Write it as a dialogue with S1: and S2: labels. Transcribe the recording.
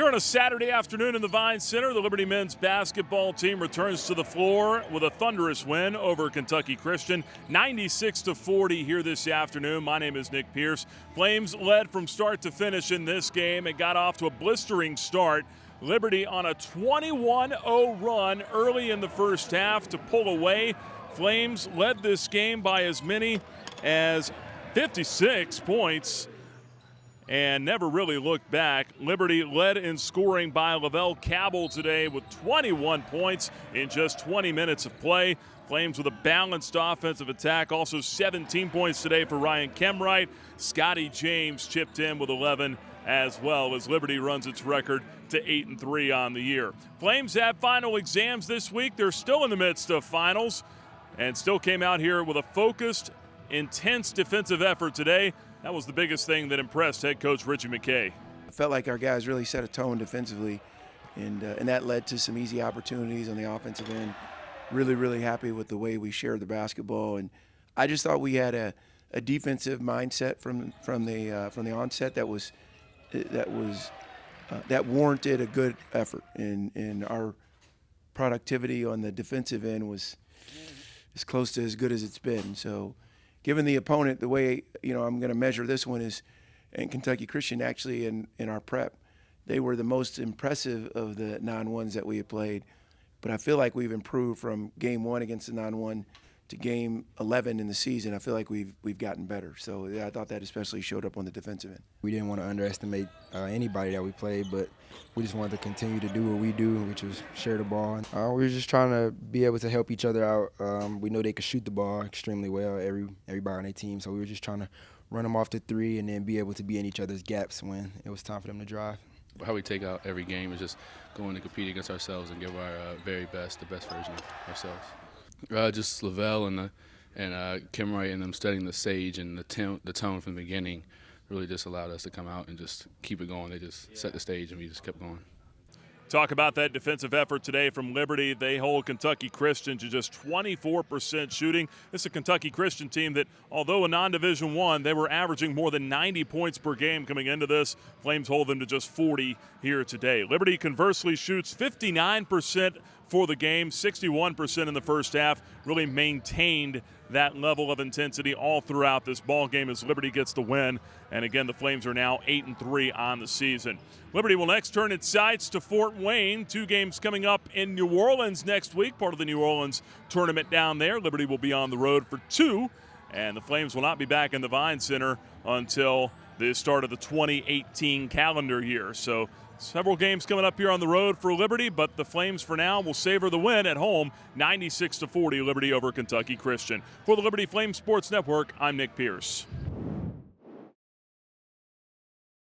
S1: Here on a Saturday afternoon in the Vine Center, the Liberty men's basketball team returns to the floor with a thunderous win over Kentucky Christian, 96-40 here this afternoon. My name is Nick Pierce. Flames led from start to finish in this game and got off to a blistering start. Liberty on a 21-0 run early in the first half to pull away. Flames led this game by as many as 56 points and never really looked back. Liberty led in scoring by Lavelle Cabell today with 21 points in just 20 minutes of play. Flames with a balanced offensive attack, also 17 points today for Ryan Kemwright. Scotty James chipped in with 11 as well as Liberty runs its record to 8-3 on the year. Flames have final exams this week. They're still in the midst of finals and still came out here with a focused, intense defensive effort today. That was the biggest thing that impressed head coach Richie McKay.
S2: I felt like our guys really set a tone defensively, and that led to some easy opportunities on the offensive end. Really happy with the way we shared the basketball, and I just thought we had a defensive mindset from the onset that warranted a good effort, and our productivity on the defensive end was as close to as good as it's been. So, given the opponent, the way I'm going to measure this one is, and Kentucky Christian actually in our prep, they were the most impressive of the non-1s that we had played. But I feel like we've improved from game 1 against the non-1 to game 11 in the season. I feel like we've gotten better. So yeah, I thought that especially showed up on the defensive end.
S3: We didn't want to underestimate anybody that we played, but we just wanted to continue to do what we do, which was share the ball. We were just trying to be able to help each other out. We know they could shoot the ball extremely well, everybody on their team, so we were just trying to run them off the three and then be able to be in each other's gaps when it was time for them to drive.
S4: How we take out every game is just going to compete against ourselves and give our very best, the best version of ourselves. Just Lavelle and Kemwright and them studying the sage and the tone from the beginning really just allowed us to come out and just keep it going. They just set the stage and we just kept going.
S1: Talk about that defensive effort today from Liberty. They hold Kentucky Christian to just 24% shooting. This is a Kentucky Christian team that, although a non-Division I, they were averaging more than 90 points per game coming into this. Flames hold them to just 40 here today. Liberty conversely shoots 59% for the game, 61% in the first half, really maintained that level of intensity all throughout this ball game as Liberty gets the win. And again, the Flames are now 8-3 on the season. Liberty will next turn its sights to Fort Wayne. 2 games coming up in New Orleans next week, part of the New Orleans tournament down there. Liberty will be on the road for 2, and the Flames will not be back in the Vine Center until the start of the 2018 calendar year. So several games coming up here on the road for Liberty, but the Flames for now will savor the win at home, 96-40 Liberty over Kentucky Christian. For the Liberty Flames Sports Network, I'm Nick Pierce.